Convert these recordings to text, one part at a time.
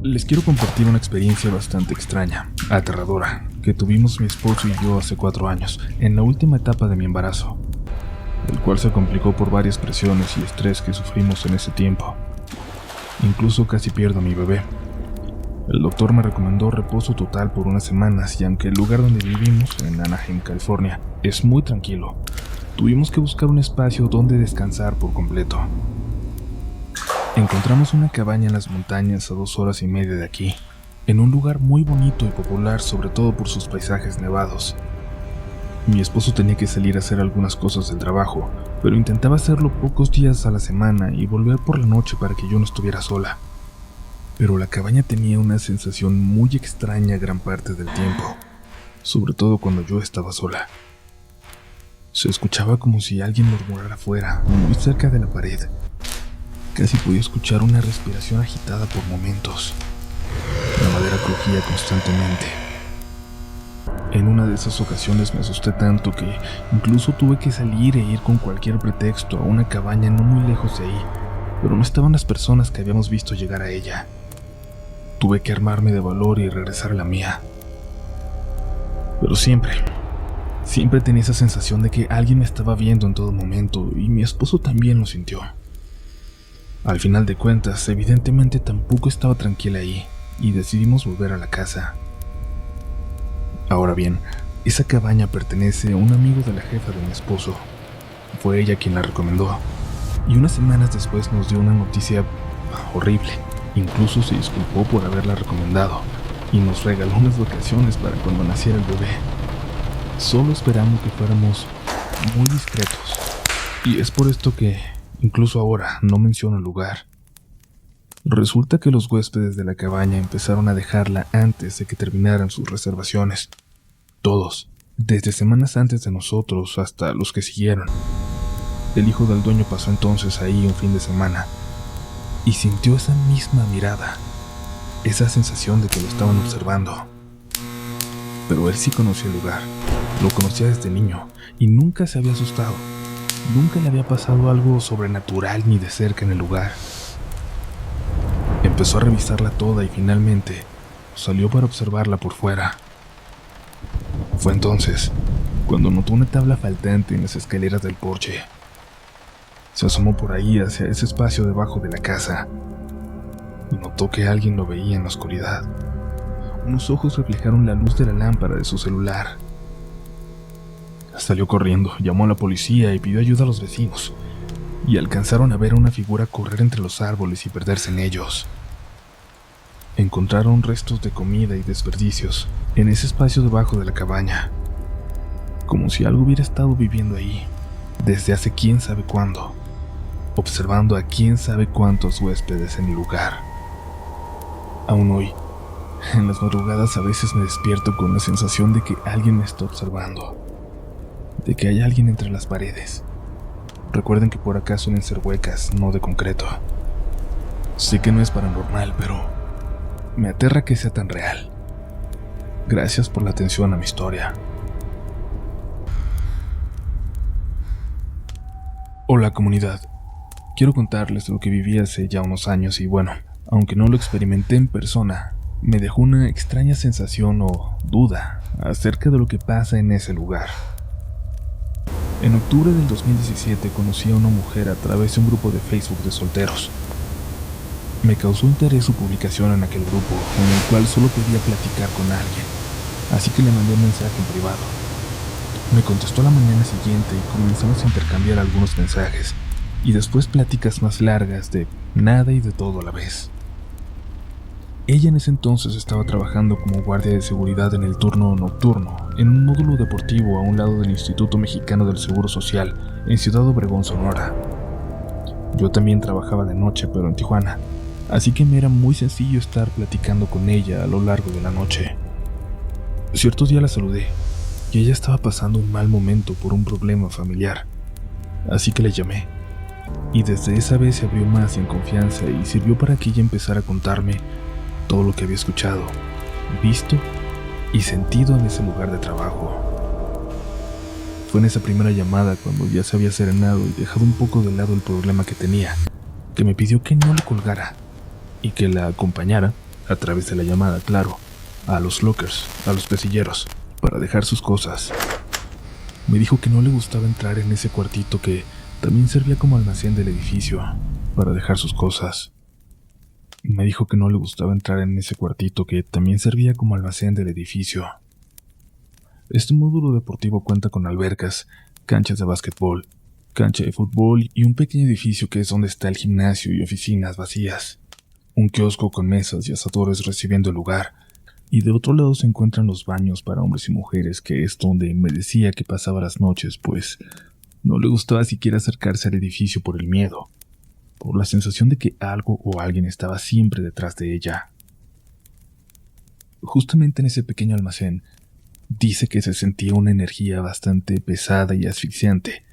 Les quiero compartir una experiencia bastante extraña, aterradora, que tuvimos mi esposo y yo hace 4 años, en la última etapa de mi embarazo, el cual se complicó por varias presiones y estrés que sufrimos en ese tiempo. Incluso casi pierdo a mi bebé. El doctor me recomendó reposo total por unas semanas y aunque el lugar donde vivimos, en Anaheim, California, es muy tranquilo, tuvimos que buscar un espacio donde descansar por completo. Encontramos una cabaña en las montañas a 2 horas y media de aquí, en un lugar muy bonito y popular, sobre todo por sus paisajes nevados. Mi esposo tenía que salir a hacer algunas cosas del trabajo, pero intentaba hacerlo pocos días a la semana y volver por la noche para que yo no estuviera sola. Pero la cabaña tenía una sensación muy extraña gran parte del tiempo, sobre todo cuando yo estaba sola. Se escuchaba como si alguien murmurara afuera, muy cerca de la pared. Casi podía escuchar una respiración agitada por momentos. La madera crujía constantemente. En una de esas ocasiones me asusté tanto que incluso tuve que salir e ir con cualquier pretexto a una cabaña no muy lejos de ahí, pero no estaban las personas que habíamos visto llegar a ella. Tuve que armarme de valor y regresar a la mía. Pero siempre tenía esa sensación de que alguien me estaba viendo en todo momento y mi esposo también lo sintió. Al final de cuentas, evidentemente tampoco estaba tranquila ahí y decidimos volver a la casa. Ahora bien, esa cabaña pertenece a un amigo de la jefa de mi esposo. Fue ella quien la recomendó y unas semanas después nos dio una noticia horrible. Incluso se disculpó por haberla recomendado y nos regaló unas vacaciones para cuando naciera el bebé. Solo esperamos que fuéramos muy discretos y es por esto que incluso ahora no menciono el lugar. Resulta que los huéspedes de la cabaña empezaron a dejarla antes de que terminaran sus reservaciones. Todos, desde semanas antes de nosotros hasta los que siguieron. El hijo del dueño pasó entonces ahí un fin de semana y sintió esa misma mirada, esa sensación de que lo estaban observando. Pero él sí conocía el lugar, lo conocía desde niño y nunca se había asustado. Nunca le había pasado algo sobrenatural ni de cerca en el lugar. Empezó a revisarla toda y finalmente salió para observarla por fuera. Fue entonces cuando notó una tabla faltante en las escaleras del porche. Se asomó por ahí hacia ese espacio debajo de la casa y notó que alguien lo veía en la oscuridad. Unos ojos reflejaron la luz de la lámpara de su celular. Salió corriendo, llamó a la policía y pidió ayuda a los vecinos, y alcanzaron a ver a una figura correr entre los árboles y perderse en ellos. Encontraron restos de comida y desperdicios en ese espacio debajo de la cabaña, como si algo hubiera estado viviendo ahí, desde hace quién sabe cuándo, observando a quién sabe cuántos huéspedes en el lugar. Aún hoy, en las madrugadas a veces me despierto con la sensación de que alguien me está observando, de que hay alguien entre las paredes. Recuerden que por acá suelen ser huecas, no de concreto. Sé que no es paranormal, pero me aterra que sea tan real. Gracias por la atención a mi historia. Hola comunidad, quiero contarles lo que viví hace ya unos años y bueno, aunque no lo experimenté en persona, me dejó una extraña sensación o duda acerca de lo que pasa en ese lugar. En octubre del 2017 conocí a una mujer a través de un grupo de Facebook de solteros. Me causó interés su publicación en aquel grupo, en el cual solo podía platicar con alguien, así que le mandé un mensaje en privado. Me contestó a la mañana siguiente y comenzamos a intercambiar algunos mensajes, y después pláticas más largas de nada y de todo a la vez. Ella en ese entonces estaba trabajando como guardia de seguridad en el turno nocturno, en un módulo deportivo a un lado del Instituto Mexicano del Seguro Social, en Ciudad Obregón, Sonora. Yo también trabajaba de noche, pero en Tijuana, así que me era muy sencillo estar platicando con ella a lo largo de la noche. Cierto día la saludé, y ella estaba pasando un mal momento por un problema familiar, así que le llamé. Y desde esa vez se abrió más en confianza y sirvió para que ella empezara a contarme todo lo que había escuchado, visto y sentido en ese lugar de trabajo. Fue en esa primera llamada, cuando ya se había serenado y dejado un poco de lado el problema que tenía, que me pidió que no le colgara y que la acompañara a través de la llamada, claro, a los lockers, a los pesilleros, para dejar sus cosas. Me dijo que no le gustaba entrar en ese cuartito que también servía como almacén del edificio, para dejar sus cosas. Me dijo que no le gustaba entrar en ese cuartito que también servía como almacén del edificio. Este módulo deportivo cuenta con albercas, canchas de básquetbol, cancha de fútbol y un pequeño edificio que es donde está el gimnasio y oficinas vacías. Un kiosco con mesas y asadores recibiendo el lugar. Y de otro lado se encuentran los baños para hombres y mujeres, que es donde me decía que pasaba las noches, pues no le gustaba siquiera acercarse al edificio por el miedo, por la sensación de que algo o alguien estaba siempre detrás de ella. Justamente en ese pequeño almacén, dice que se sentía una energía bastante pesada y asfixiante,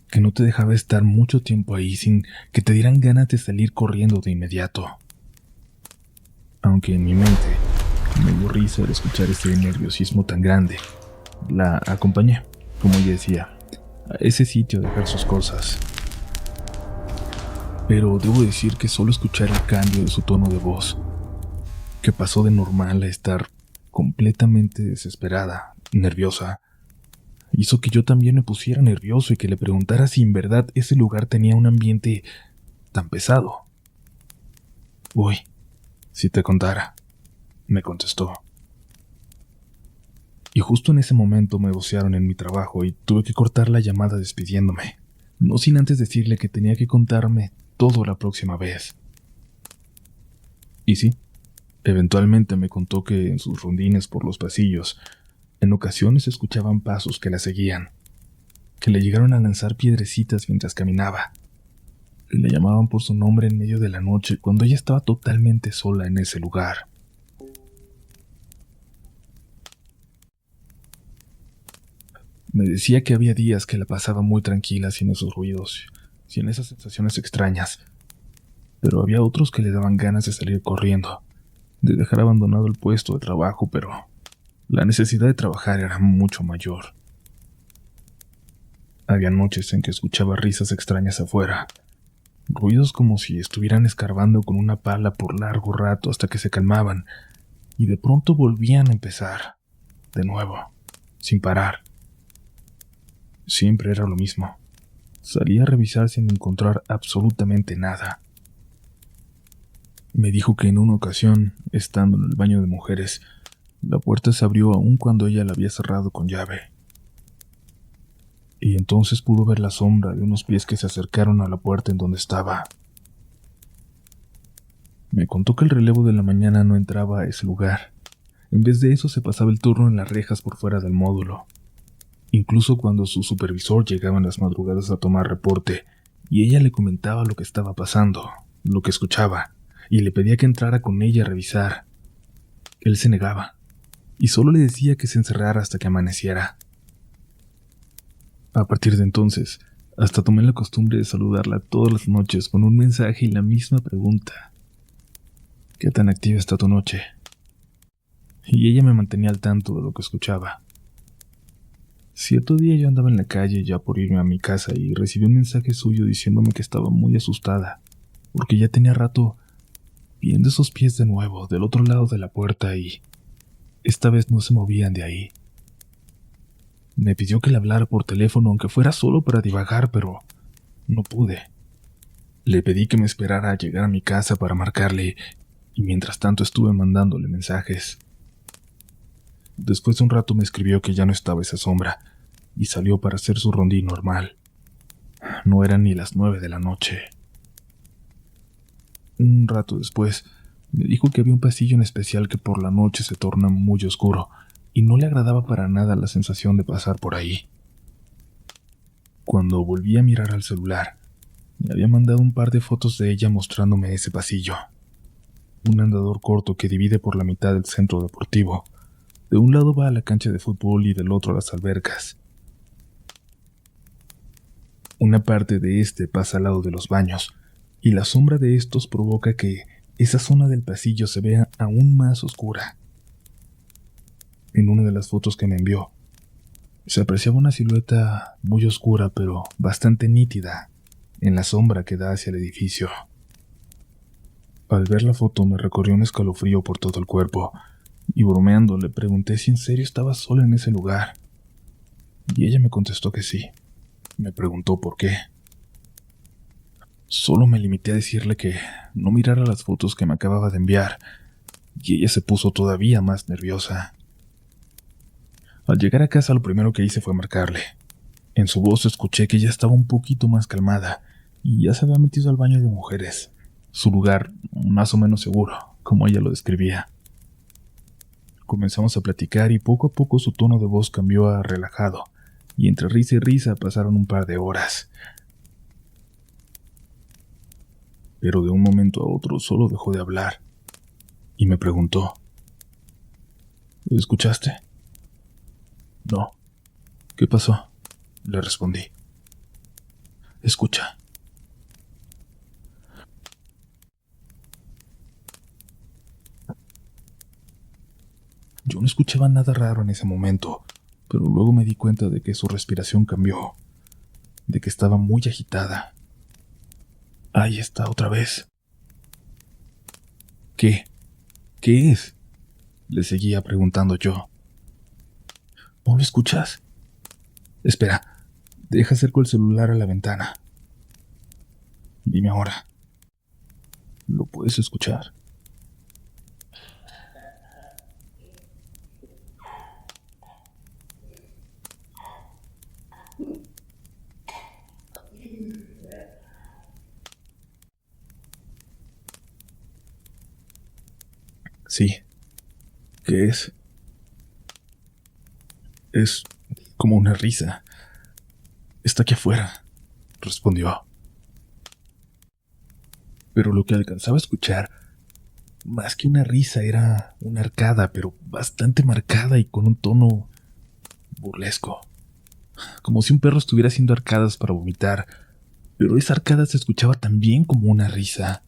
que no te dejaba estar mucho tiempo ahí sin que te dieran ganas de salir corriendo de inmediato. Aunque en mi mente me dio risa al escuchar ese nerviosismo tan grande, la acompañé, como ella decía, a ese sitio a dejar sus cosas. Pero debo decir que solo escuchar el cambio de su tono de voz, que pasó de normal a estar completamente desesperada, nerviosa, hizo que yo también me pusiera nervioso y que le preguntara si en verdad ese lugar tenía un ambiente tan pesado. Uy, si te contara, me contestó. Y justo en ese momento me vocearon en mi trabajo y tuve que cortar la llamada despidiéndome, no sin antes decirle que tenía que contarme todo la próxima vez. Y sí, eventualmente me contó que en sus rondines por los pasillos, en ocasiones escuchaban pasos que la seguían, que le llegaron a lanzar piedrecitas mientras caminaba. Le llamaban por su nombre en medio de la noche cuando ella estaba totalmente sola en ese lugar. Me decía que había días que la pasaba muy tranquila sin esos ruidos, sin esas sensaciones extrañas, pero había otros que le daban ganas de salir corriendo, de dejar abandonado el puesto de trabajo, pero la necesidad de trabajar era mucho mayor. Había noches en que escuchaba risas extrañas afuera, ruidos como si estuvieran escarbando con una pala por largo rato hasta que se calmaban, y de pronto volvían a empezar, de nuevo, sin parar. Siempre era lo mismo. Salía a revisar sin encontrar absolutamente nada. Me dijo que en una ocasión, estando en el baño de mujeres, la puerta se abrió aún cuando ella la había cerrado con llave. Y entonces pudo ver la sombra de unos pies que se acercaron a la puerta en donde estaba. Me contó que el relevo de la mañana no entraba a ese lugar. En vez de eso se pasaba el turno en las rejas por fuera del módulo. Incluso cuando su supervisor llegaba en las madrugadas a tomar reporte, y ella le comentaba lo que estaba pasando, lo que escuchaba, y le pedía que entrara con ella a revisar. Él se negaba, y solo le decía que se encerrara hasta que amaneciera. A partir de entonces, hasta tomé la costumbre de saludarla todas las noches con un mensaje y la misma pregunta: ¿qué tan activa está tu noche? Y ella me mantenía al tanto de lo que escuchaba. Cierto día yo andaba en la calle ya por irme a mi casa y recibí un mensaje suyo diciéndome que estaba muy asustada, porque ya tenía rato viendo esos pies de nuevo del otro lado de la puerta y esta vez no se movían de ahí. Me pidió que le hablara por teléfono aunque fuera solo para divagar, pero no pude. Le pedí que me esperara a llegar a mi casa para marcarle y mientras tanto estuve mandándole mensajes. Después de un rato me escribió que ya no estaba esa sombra y salió para hacer su rondín normal. No eran ni las 9 de la noche. Un rato después me dijo que había un pasillo en especial que por la noche se torna muy oscuro y no le agradaba para nada la sensación de pasar por ahí. Cuando volví a mirar al celular, me había mandado un par de fotos de ella mostrándome ese pasillo. Un andador corto que divide por la mitad del centro deportivo. De un lado va a la cancha de fútbol y del otro a las albercas. Una parte de este pasa al lado de los baños, y la sombra de estos provoca que esa zona del pasillo se vea aún más oscura. En una de las fotos que me envió, se apreciaba una silueta muy oscura pero bastante nítida en la sombra que da hacia el edificio. Al ver la foto me recorrió un escalofrío por todo el cuerpo, y bromeando le pregunté si en serio estaba sola en ese lugar. Y ella me contestó que sí. Me preguntó por qué. Solo me limité a decirle que no mirara las fotos que me acababa de enviar, y ella se puso todavía más nerviosa. Al llegar a casa lo primero que hice fue marcarle. En su voz escuché que ya estaba un poquito más calmada, y ya se había metido al baño de mujeres, su lugar más o menos seguro, como ella lo describía. Comenzamos a platicar y poco a poco su tono de voz cambió a relajado, y entre risa y risa pasaron un par de horas. Pero de un momento a otro solo dejó de hablar, y me preguntó: ¿escuchaste? No. ¿Qué pasó? Le respondí. Escucha. Yo no escuchaba nada raro en ese momento, pero luego me di cuenta de que su respiración cambió, de que estaba muy agitada. Ahí está otra vez. ¿Qué? ¿Qué es? Le seguía preguntando yo. ¿No lo escuchas? Espera, deja acerco el celular a la ventana. Dime ahora. ¿Lo puedes escuchar? Sí. ¿Qué es? Es como una risa. Está aquí afuera, respondió. Pero lo que alcanzaba a escuchar, más que una risa, era una arcada, pero bastante marcada y con un tono burlesco. Como si un perro estuviera haciendo arcadas para vomitar, pero esa arcada se escuchaba también como una risa.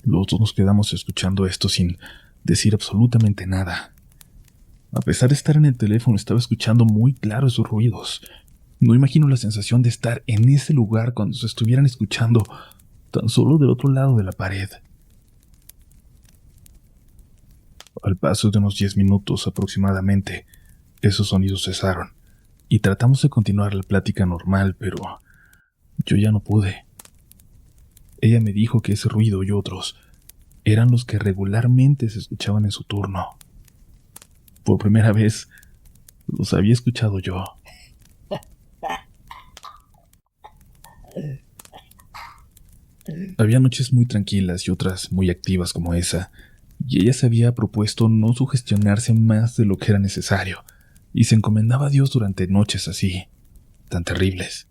Los dos nos quedamos escuchando esto sin decir absolutamente nada. A pesar de estar en el teléfono, estaba escuchando muy claro esos ruidos. No imagino la sensación de estar en ese lugar cuando se estuvieran escuchando tan solo del otro lado de la pared. Al paso de unos 10 minutos aproximadamente, esos sonidos cesaron, y tratamos de continuar la plática normal, pero yo ya no pude. Ella me dijo que ese ruido y otros eran los que regularmente se escuchaban en su turno. Por primera vez, los había escuchado yo. Había noches muy tranquilas y otras muy activas como esa, y ella se había propuesto no sugestionarse más de lo que era necesario, y se encomendaba a Dios durante noches así, tan terribles.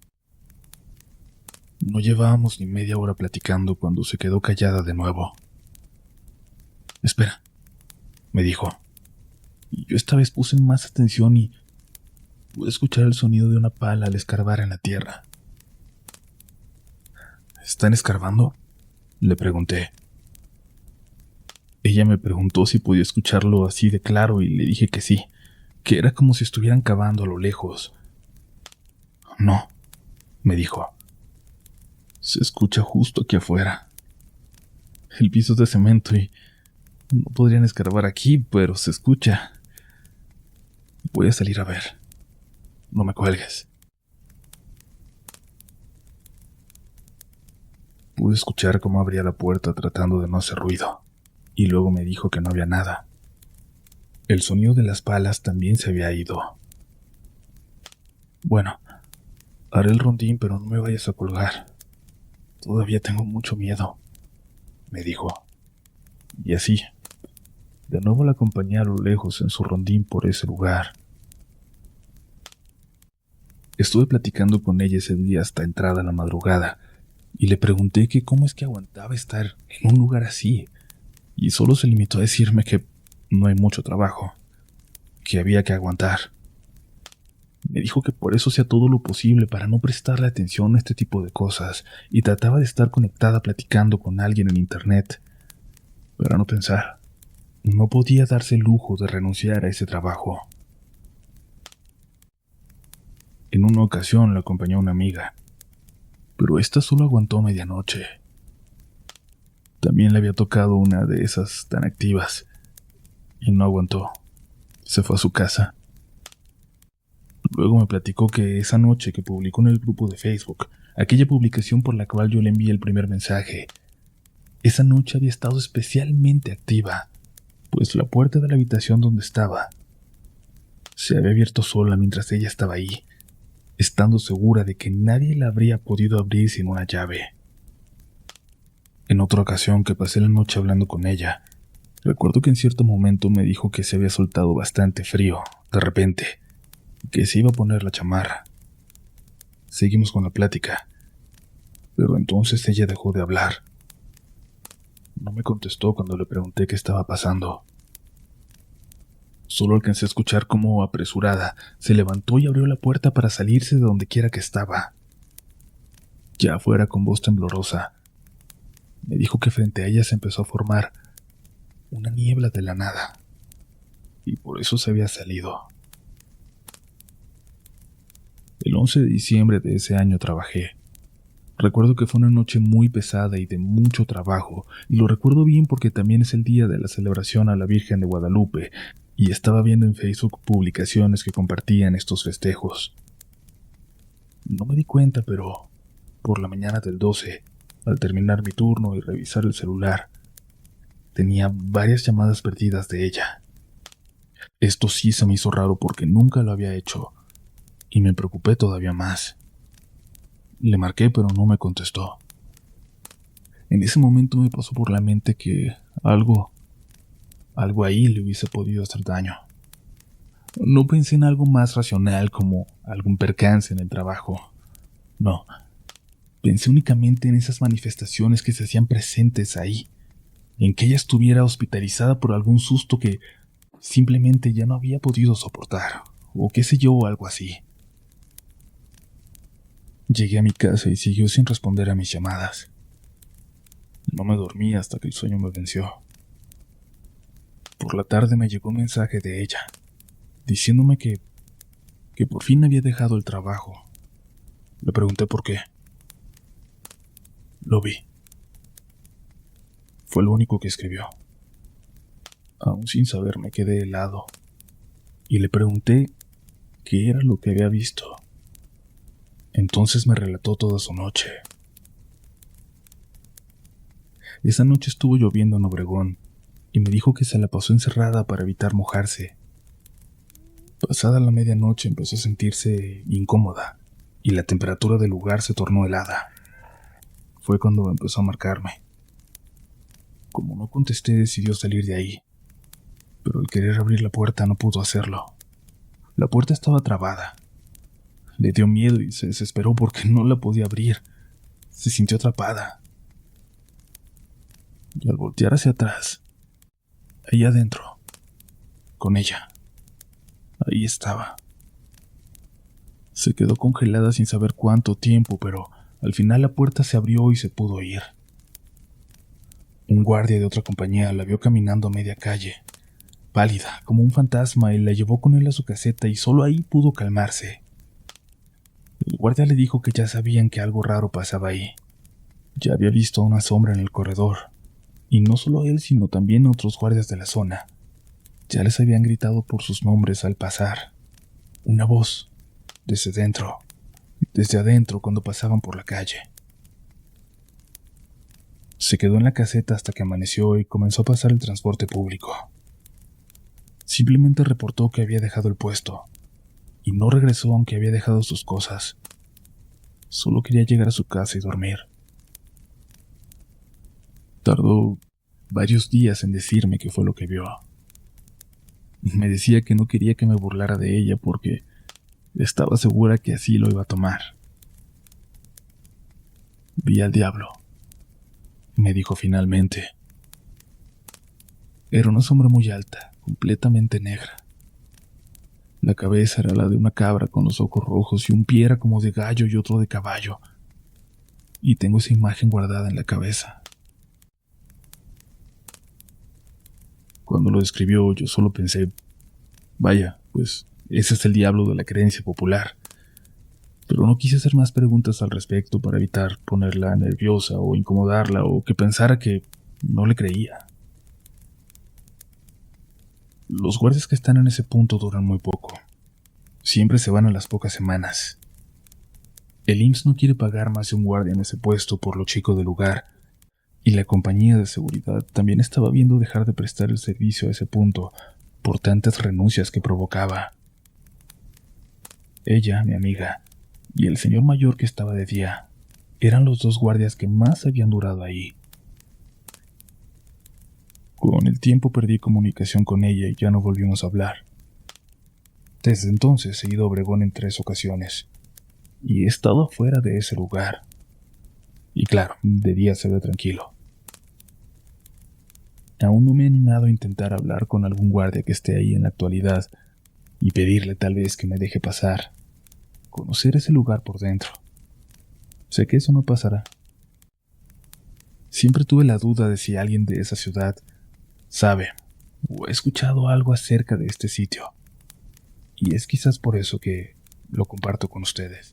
No llevábamos ni media hora platicando cuando se quedó callada de nuevo. Espera, me dijo, y yo esta vez puse más atención y pude escuchar el sonido de una pala al escarbar en la tierra. ¿Están escarbando?, le pregunté. Ella me preguntó si podía escucharlo así de claro y le dije que sí, que era como si estuvieran cavando a lo lejos. No, me dijo. Se escucha justo aquí afuera. El piso es de cemento y no podrían escarbar aquí, pero se escucha. Voy a salir a ver. No me cuelgues. Pude escuchar cómo abría la puerta tratando de no hacer ruido, y luego me dijo que no había nada. El sonido de las palas también se había ido. Bueno, haré el rondín, pero no me vayas a colgar. Todavía tengo mucho miedo, me dijo. Y así, de nuevo la acompañé a lo lejos en su rondín por ese lugar. Estuve platicando con ella ese día hasta entrada la madrugada, y le pregunté que cómo es que aguantaba estar en un lugar así, y solo se limitó a decirme que no hay mucho trabajo, que había que aguantar. Me dijo que por eso hacía todo lo posible para no prestarle atención a este tipo de cosas, y trataba de estar conectada platicando con alguien en internet, pero no pensar. No podía darse el lujo de renunciar a ese trabajo. En una ocasión la acompañó una amiga, pero esta solo aguantó medianoche. También le había tocado una de esas tan activas y no aguantó. Se fue a su casa. Luego me platicó que esa noche que publicó en el grupo de Facebook, aquella publicación por la cual yo le envié el primer mensaje, esa noche había estado especialmente activa, pues la puerta de la habitación donde estaba se había abierto sola mientras ella estaba ahí, estando segura de que nadie la habría podido abrir sin una llave. En otra ocasión que pasé la noche hablando con ella, recuerdo que en cierto momento me dijo que se había soltado bastante frío, de repente, que se iba a poner la chamarra. Seguimos con la plática, pero entonces ella dejó de hablar. No me contestó cuando le pregunté qué estaba pasando. Solo alcancé a escuchar cómo, apresurada, se levantó y abrió la puerta para salirse de donde quiera que estaba. Ya afuera, con voz temblorosa, me dijo que frente a ella se empezó a formar una niebla de la nada, y por eso se había salido. El 11 de diciembre de ese año trabajé. Recuerdo que fue una noche muy pesada y de mucho trabajo, y lo recuerdo bien porque también es el día de la celebración a la Virgen de Guadalupe, y estaba viendo en Facebook publicaciones que compartían estos festejos. No me di cuenta, pero por la mañana del 12, al terminar mi turno y revisar el celular, tenía varias llamadas perdidas de ella. Esto sí se me hizo raro porque nunca lo había hecho, y me preocupé todavía más. Le marqué, pero no me contestó. En ese momento me pasó por la mente que algo ahí le hubiese podido hacer daño. No pensé en algo más racional como algún percance en el trabajo. No, pensé únicamente en esas manifestaciones que se hacían presentes ahí, en que ella estuviera hospitalizada por algún susto que simplemente ya no había podido soportar, o qué sé yo, algo así. Llegué a mi casa y siguió sin responder a mis llamadas. No me dormí hasta que el sueño me venció. Por la tarde me llegó un mensaje de ella, diciéndome que por fin había dejado el trabajo. Le pregunté por qué. Lo vi. Fue lo único que escribió. Aún sin saber me quedé helado y le pregunté qué era lo que había visto. Entonces me relató toda su noche. Esa noche estuvo lloviendo en Obregón y me dijo que se la pasó encerrada para evitar mojarse. Pasada la medianoche empezó a sentirse incómoda y la temperatura del lugar se tornó helada. Fue cuando empezó a marcarme. Como no contesté, decidió salir de ahí, pero al querer abrir la puerta no pudo hacerlo. La puerta estaba trabada. Le dio miedo y se desesperó porque no la podía abrir. Se sintió atrapada. Y al voltear hacia atrás, ahí adentro, con ella, ahí estaba. Se quedó congelada sin saber cuánto tiempo, pero al final la puerta se abrió y se pudo ir. Un guardia de otra compañía la vio caminando a media calle, pálida como un fantasma, y la llevó con él a su caseta y solo ahí pudo calmarse. El guardia le dijo que ya sabían que algo raro pasaba ahí. Ya había visto una sombra en el corredor, y no solo él, sino también otros guardias de la zona. Ya les habían gritado por sus nombres al pasar. Una voz, desde adentro cuando pasaban por la calle. Se quedó en la caseta hasta que amaneció y comenzó a pasar el transporte público. Simplemente reportó que había dejado el puesto, y no regresó aunque había dejado sus cosas. Solo quería llegar a su casa y dormir. Tardó varios días en decirme qué fue lo que vio. Me decía que no quería que me burlara de ella porque estaba segura que así lo iba a tomar. Vi al diablo, me dijo finalmente. Era una sombra muy alta, completamente negra. La cabeza era la de una cabra con los ojos rojos y un pie era como de gallo y otro de caballo. Y tengo esa imagen guardada en la cabeza. Cuando lo describió, yo solo pensé, vaya, pues ese es el diablo de la creencia popular. Pero no quise hacer más preguntas al respecto para evitar ponerla nerviosa o incomodarla o que pensara que No le creía. Los guardias que están en ese punto duran muy poco. Siempre se van a las pocas semanas. El IMSS no quiere pagar más de un guardia en ese puesto por lo chico del lugar, y la compañía de seguridad también estaba viendo dejar de prestar el servicio a ese punto por tantas renuncias que provocaba. Ella, mi amiga, y el señor mayor que estaba de día, eran los dos guardias que más habían durado ahí. Con el tiempo perdí comunicación con ella y ya no volvimos a hablar. Desde entonces he ido a Obregón en 3 ocasiones, y he estado fuera de ese lugar. Y claro, de día se ve tranquilo. Aún no me he animado a intentar hablar con algún guardia que esté ahí en la actualidad y pedirle tal vez que me deje pasar, conocer ese lugar por dentro. Sé que eso no pasará. Siempre tuve la duda de si alguien de esa ciudad sabe o ha escuchado algo acerca de este sitio, y es quizás por eso que lo comparto con ustedes.